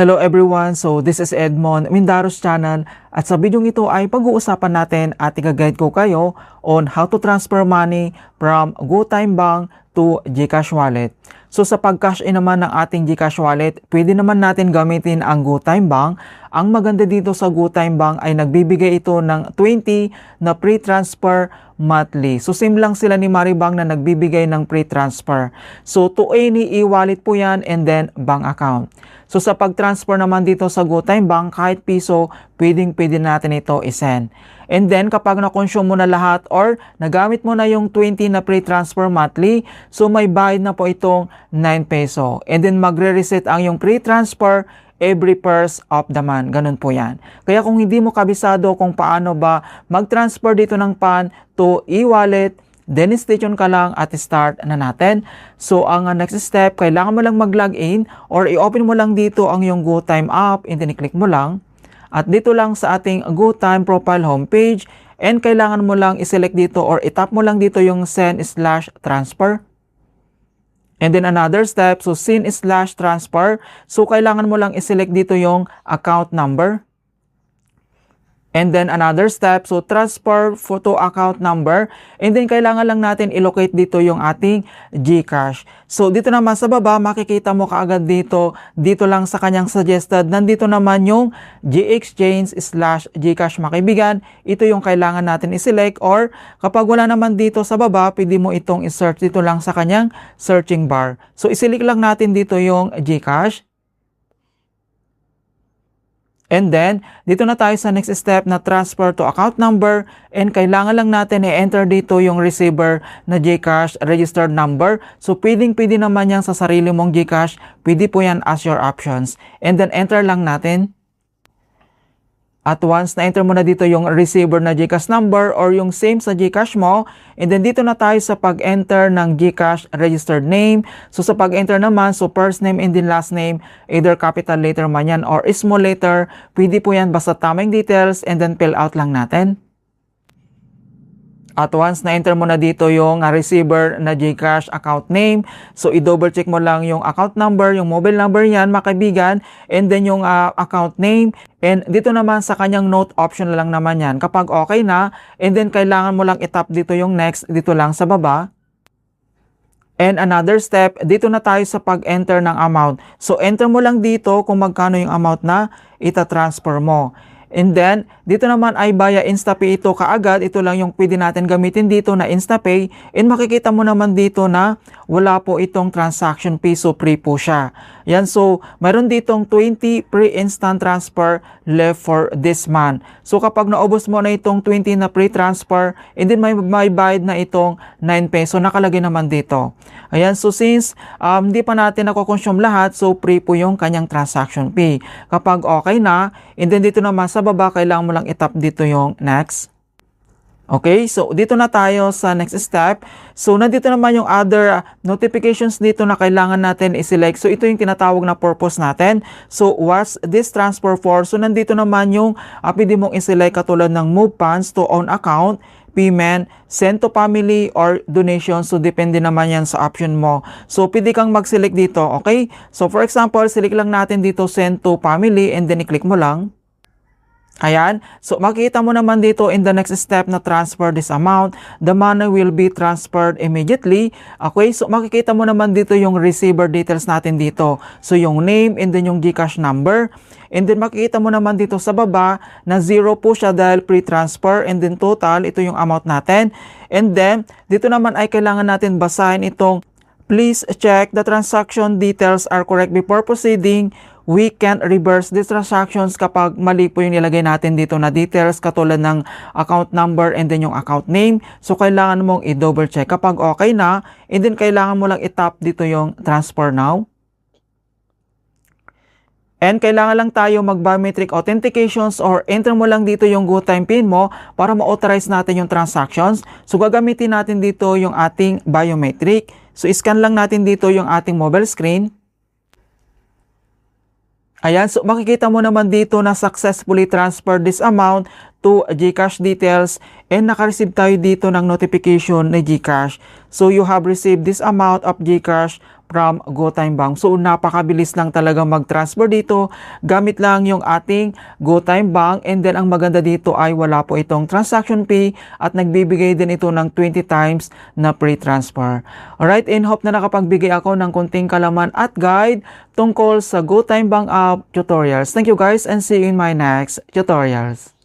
Hello everyone, so this is Edmond Mindaros channel at sa video ito ay pag-uusapan natin at i-guide ko kayo on how to transfer money from GoTime Bank to GCash Wallet. So sa pag-cash in naman ng ating GCash Wallet, pwede naman natin gamitin ang GoTime Bank. Ang maganda dito sa GoTime Bank ay nagbibigay ito ng 20 na pre-transfer monthly. So same lang sila ni Maribank na nagbibigay ng pre-transfer. So to any e-wallet po yan and then bank account. So sa pag-transfer naman dito sa GoTime Bank, kahit piso, pwede natin ito isend. And then kapag na-consume mo na lahat or nagamit mo na yung 20 na pre-transfer monthly, so may bayad na po itong 9 peso. And then magre-reset ang yung pre-transfer every first of the month. Ganun po yan. Kaya kung hindi mo kabisado kung paano ba mag-transfer dito ng PAN to e-wallet, then stay tuned ka lang at start na natin. So ang next step, kailangan mo lang mag-login or i-open mo lang dito ang yung GoTime app and then i-click mo lang. At dito lang sa ating GoTime profile homepage and kailangan mo lang i-select dito or i-tap mo lang dito yung send/transfer. And then another step, so send/transfer. So kailangan mo lang i-select dito yung account number. And then another step, so transfer to account number. And then kailangan lang natin i-locate dito yung ating GCash. So dito naman sa baba, makikita mo kaagad dito lang sa kanyang suggested. Nandito naman yung GExchange/GCash mga kaibigan. Ito yung kailangan natin i-select or kapag wala naman dito sa baba, pwede mo itong i-search dito lang sa kanyang searching bar. So i-select lang natin dito yung GCash. And then, dito na tayo sa next step na transfer to account number and kailangan lang natin i-enter dito yung receiver na GCash registered number. So, pwede naman yan sa sarili mong GCash. Pwede po yan as your options. And then, enter lang natin. At once na-enter mo na dito yung receiver na GCash number or yung same sa GCash mo, and then dito na tayo sa pag-enter ng GCash registered name. So sa pag-enter naman, so first name and then last name, either capital letter man yan or small letter, pwede po yan basta tamang details and then fill out lang natin. At once na-enter mo na dito yung receiver na GCash account name, so i-double check mo lang yung account number, yung mobile number yan mga kaibigan, and then yung account name. And dito naman sa kanyang note option lang naman yan. Kapag okay na, and then kailangan mo lang i-tap dito yung next, dito lang sa baba. And another step, dito na tayo sa pag-enter ng amount. So enter mo lang dito kung magkano yung amount na ita-transfer mo. And then, dito naman ay via InstaPay ito kaagad. Ito lang yung pwede natin gamitin dito na InstaPay. And makikita mo naman dito na wala po itong transaction fee. So, free po siya. Yan. So, mayroon ditong 20 pre-instant transfer left for this month. So, kapag naubos mo na itong 20 na pre-transfer, and then may bayad na itong 9 peso. Nakalagay naman dito. Ayan. So, since hindi pa natin nakukonsume lahat, so free po yung kanyang transaction fee. Kapag okay na, and then dito naman sa baba, kailangan mo lang i-tap dito yung next. Okay, so dito na tayo sa next step. So nandito naman yung other notifications dito na kailangan natin i-select. So ito yung tinatawag na purpose natin. So what's this transfer for? So nandito naman yung pwede mong i-select katulad ng move funds to own account, payment, send to family, or donation. So depende naman yan sa option mo. So pwede kang mag-select dito, okay? So for example, select lang natin dito send to family and then i-click mo lang. Ayan. So, makikita mo naman dito in the next step na transfer this amount. The money will be transferred immediately. Okay. So, makikita mo naman dito yung receiver details natin dito. So, yung name and then yung GCash number. And then, makikita mo naman dito sa baba na 0 po siya dahil pre-transfer. And then, total, ito yung amount natin. And then, dito naman ay kailangan natin basahin itong please check the transaction details are correct before proceeding. We can reverse these transactions kapag mali po yung nilagay natin dito na details katulad ng account number and then yung account name. So, kailangan mong i-double check. Kapag okay na, and then kailangan mo lang i-tap dito yung transfer now. And kailangan lang tayo mag-biometric authentications or enter mo lang dito yung GoTime PIN mo para ma-authorize natin yung transactions. So, gagamitin natin dito yung ating biometric. So, scan lang natin dito yung ating mobile screen. Ayan, so makikita mo naman dito na successfully transferred this amount to GCash details and naka-receive tayo dito ng notification ni GCash. So you have received this amount of GCash from GoTime Bank. So napakabilis lang talaga mag-transfer dito gamit lang yung ating GoTime Bank, and then ang maganda dito ay wala po itong transaction fee at nagbibigay din ito ng 20 times na free transfer. Alright, and hope na nakapagbigay ako ng konting kalaman at guide tungkol sa GoTime Bank app tutorials. Thank you guys and see you in my next tutorials.